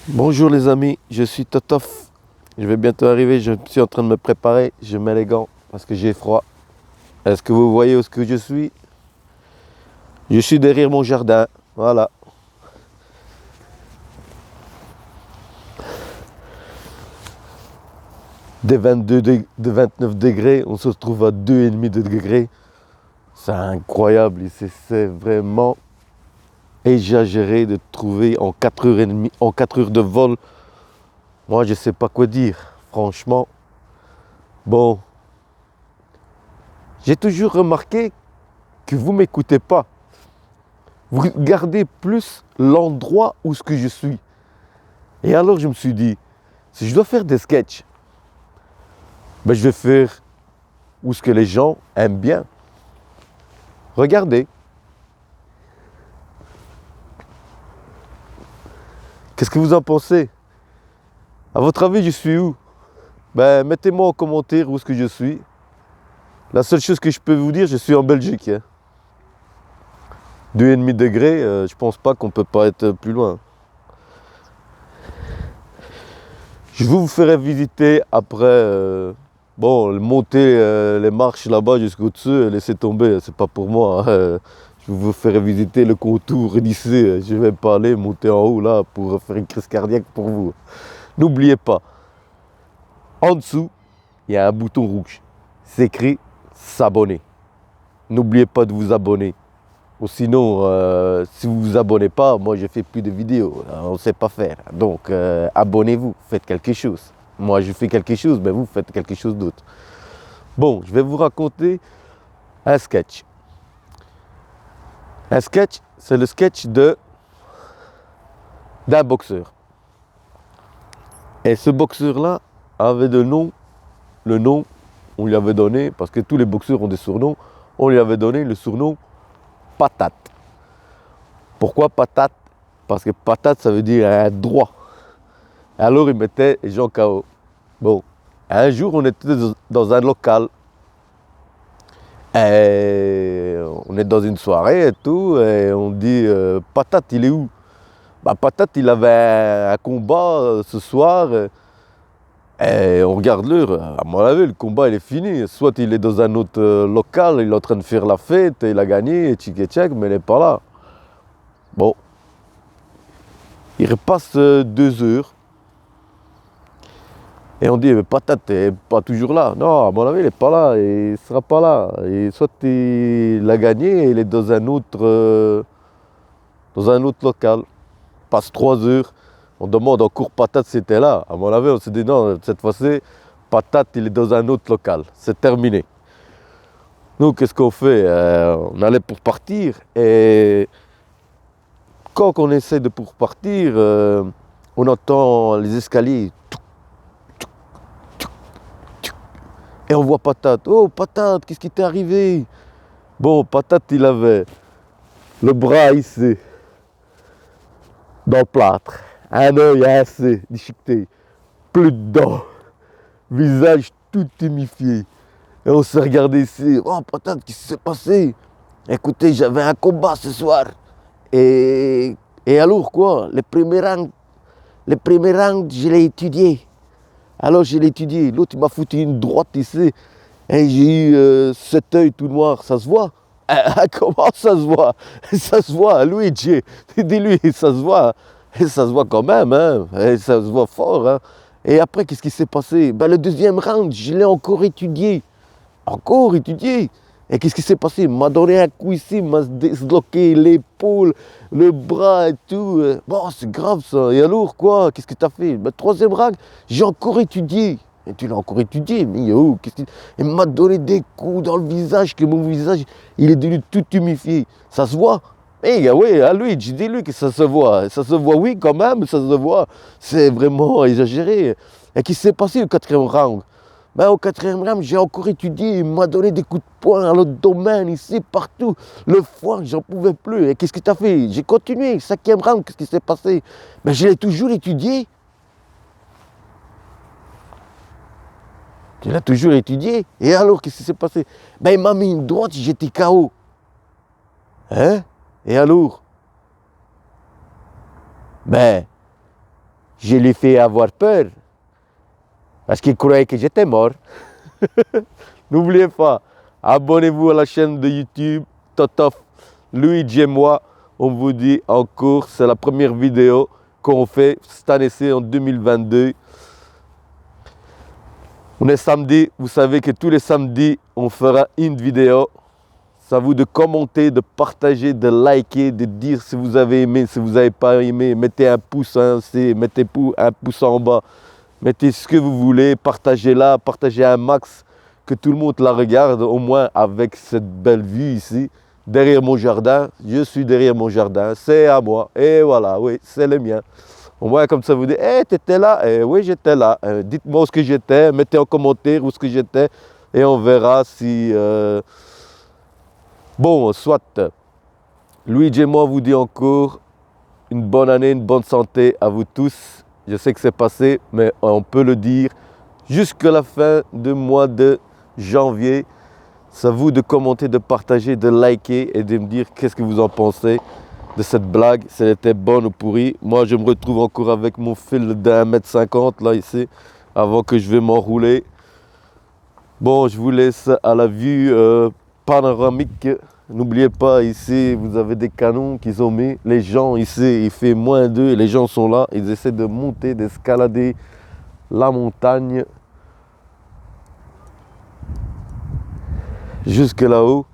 Bonjour les amis, je suis Totof. Je vais bientôt arriver, je suis en train de me préparer. Je mets les gants parce que j'ai froid. Est-ce que vous voyez où est-ce que je suis? Je suis derrière mon jardin, voilà. Des 22 de 29 degrés, on se retrouve à 2,5 degrés. C'est incroyable ici, c'est vraiment exagéré de trouver en 4h30, en 4 heures de vol. Moi je sais pas quoi dire, franchement. Bon, j'ai toujours remarqué que vous m'écoutez pas. Vous regardez plus l'endroit où ce que je suis. Et alors je me suis dit, si je dois faire des sketchs, ben je vais faire où ce que les gens aiment bien. Regardez. Qu'est-ce que vous en pensez? À votre avis, je suis où? Ben mettez-moi en commentaire où est-ce que je suis. La seule chose que je peux vous dire, je suis en Belgique. 2,5 degrés, je pense pas qu'on peut pas être plus loin. Je vous ferai visiter après, bon, monter les marches là-bas jusqu'au-dessus, laissez tomber, c'est pas pour moi. Je vous ferai visiter le contour d'ici. Je vais pas aller monter en haut là pour faire une crise cardiaque pour vous. N'oubliez pas, en dessous, il y a un bouton rouge. C'est écrit s'abonner. N'oubliez pas de vous abonner. Ou sinon, si vous vous abonnez pas, moi je fais plus de vidéos. On ne sait pas faire. Donc abonnez-vous, faites quelque chose. Moi je fais quelque chose, mais vous faites quelque chose d'autre. Bon, je vais vous raconter un sketch. Un sketch, c'est le sketch d'un boxeur. Et ce boxeur-là avait le nom, on lui avait donné, parce que tous les boxeurs ont des surnoms, on lui avait donné le surnom Patate. Pourquoi Patate? Parce que patate, ça veut dire un droit. Alors il mettait les gens KO. Bon, un jour on était dans un local. Et on est dans une soirée et tout, et on dit Patate, il est où? Bah Patate, il avait un combat ce soir. Et on regarde l'heure, à mon avis, le combat il est fini. Soit il est dans un autre local, il est en train de faire la fête, il a gagné, et tchic et tchac, mais il n'est pas là. Bon, il repasse 2 heures. Et on dit, mais Patate, t'es pas toujours là. Non, à mon avis, il n'est pas là, il ne sera pas là. Et soit il a gagné, et il est dans un autre local. Passe 3 heures, on demande encore Patate c'était là. À mon avis, on s'est dit, non, cette fois-ci, Patate, il est dans un autre local. C'est terminé. Nous, qu'est-ce qu'on fait? On allait pour partir, et quand on essaie de pour partir, on entend les escaliers. Et on voit Patate. Oh Patate, qu'est-ce qui t'est arrivé? Bon, Patate, il avait le bras ici, dans le plâtre. Un œil assez déchiqueté. Plus de dents. Visage tout humifié. Et on s'est regardé ici. Oh Patate, qu'est-ce qui s'est passé? Écoutez, j'avais un combat ce soir. Et alors quoi? Les premiers rounds, je l'ai étudié. Alors je l'ai étudié. L'autre, il m'a foutu une droite ici. Et j'ai eu cet œil tout noir, ça se voit? Comment ça se voit? Ça se voit, Luigi. Dis-lui, ça se voit. Et ça se voit quand même, hein? Et ça se voit fort. Hein? Et après, qu'est-ce qui s'est passé? Ben, le deuxième round, je l'ai encore étudié. Encore étudié. Et qu'est-ce qui s'est passé? Il m'a donné un coup ici, il m'a disloqué l'épaule, le bras et tout. Bon, c'est grave ça. Et alors quoi? Qu'est-ce que tu as fait? Ben, troisième round, j'ai encore étudié. Et tu l'as encore étudié, mais yo, il m'a donné des coups dans le visage, que mon visage, il est devenu tout humifié. Ça se voit? Eh oui, à lui, dis-lui que ça se voit. Ça se voit, oui, quand même, ça se voit. C'est vraiment exagéré. Et qu'est-ce qui s'est passé au quatrième round? Ben, au quatrième round, j'ai encore étudié, il m'a donné des coups de poing à l'abdomen, ici, partout. Le foie, j'en pouvais plus. Et qu'est-ce que tu as fait? J'ai continué. Cinquième round, qu'est-ce qui s'est passé? Ben, je l'ai toujours étudié. Tu l'as toujours étudié. Et alors, qu'est-ce qui s'est passé? Ben, il m'a mis une droite, j'étais KO. Hein? Et alors? Ben, Je l'ai fait avoir peur. Parce qu'il croyait que j'étais mort. N'oubliez pas, abonnez-vous à la chaîne de YouTube Totof, Luigi et moi. On vous dit encore, c'est la première vidéo qu'on fait cette année-ci en 2022. On est samedi, vous savez que tous les samedis, on fera une vidéo. C'est à vous de commenter, de partager, de liker, de dire si vous avez aimé, si vous n'avez pas aimé. Mettez un pouce en C, mettez un pouce en bas. Mettez ce que vous voulez, partagez-la, partagez un max, que tout le monde la regarde, au moins avec cette belle vue ici, derrière mon jardin. Je suis derrière mon jardin, c'est à moi, et voilà, oui, c'est le mien. Au moins comme ça vous dites, hey, t'étais là? Oui, j'étais là. Dites-moi où ce que j'étais, mettez en commentaire où ce que j'étais, et on verra si... Bon, soit, Luigi et moi vous dit encore une bonne année, une bonne santé à vous tous. Je sais que c'est passé, mais on peut le dire jusqu'à la fin du mois de janvier. C'est à vous de commenter, de partager, de liker et de me dire qu'est-ce que vous en pensez de cette blague, si elle était bonne ou pourrie. Moi, je me retrouve encore avec mon fil d'1,50 m là, ici, avant que je vais m'enrouler. Bon, je vous laisse à la vue panoramique. N'oubliez pas, ici, vous avez des canons qu'ils ont mis. Les gens, ici, il fait -2 et les gens sont là. Ils essaient de monter, d'escalader la montagne jusque là-haut.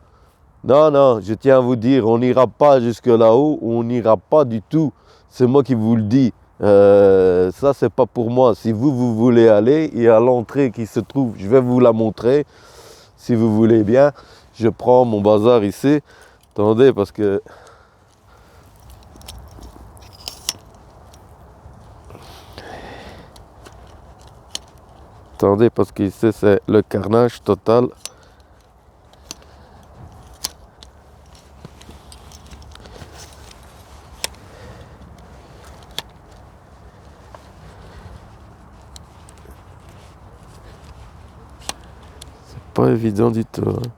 Non, non, je tiens à vous dire, on n'ira pas jusque là-haut, on n'ira pas du tout. C'est moi qui vous le dis. Ça, c'est pas pour moi. Si vous voulez aller, il y a l'entrée qui se trouve. Je vais vous la montrer, si vous voulez bien. Je prends mon bazar ici. Attendez, parce que... Attendez, parce qu'ici, c'est le carnage total. C'est pas évident du tout, hein.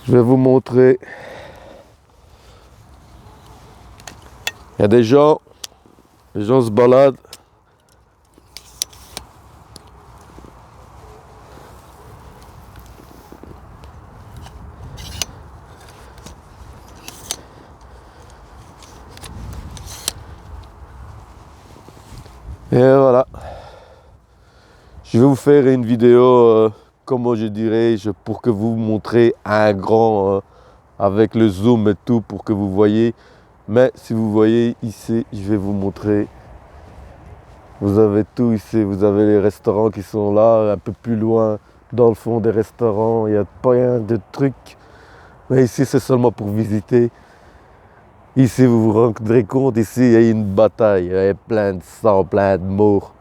Je vais vous montrer. Il y a des gens, les gens se baladent. Et voilà. Je vais vous faire une vidéo, comment je dirais, pour que vous montrez un grand, avec le zoom et tout, pour que vous voyez. Mais si vous voyez ici, je vais vous montrer. Vous avez tout ici, vous avez les restaurants qui sont là, un peu plus loin, dans le fond des restaurants, il n'y a pas rien de truc. Mais ici, c'est seulement pour visiter. Ici, vous vous rendrez compte, ici, il y a une bataille, il y a plein de sang, plein de morts.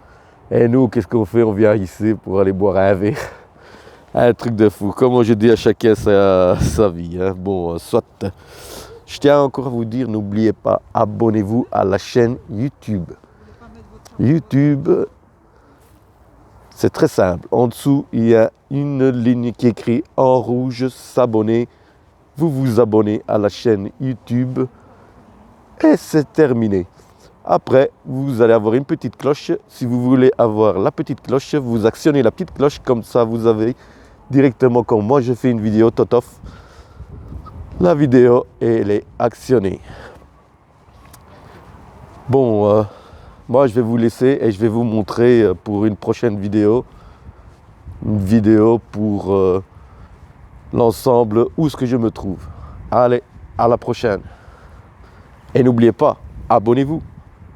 Et nous, qu'est-ce qu'on fait? On vient ici pour aller boire un verre. Un truc de fou. Comme je dis à chacun sa vie, hein. Bon, soit. Je tiens encore à vous dire, n'oubliez pas, abonnez-vous à la chaîne YouTube. YouTube, c'est très simple. En dessous, il y a une ligne qui est écrite en rouge, s'abonner. Vous vous abonnez à la chaîne YouTube et c'est terminé. Après, vous allez avoir une petite cloche. Si vous voulez avoir la petite cloche, vous actionnez la petite cloche. Comme ça, vous avez directement, quand moi je fais une vidéo Totof, la vidéo, elle est actionnée. Bon, moi je vais vous laisser et je vais vous montrer pour une prochaine vidéo. Une vidéo pour l'ensemble où est-ce que je me trouve. Allez, à la prochaine. Et n'oubliez pas, abonnez-vous.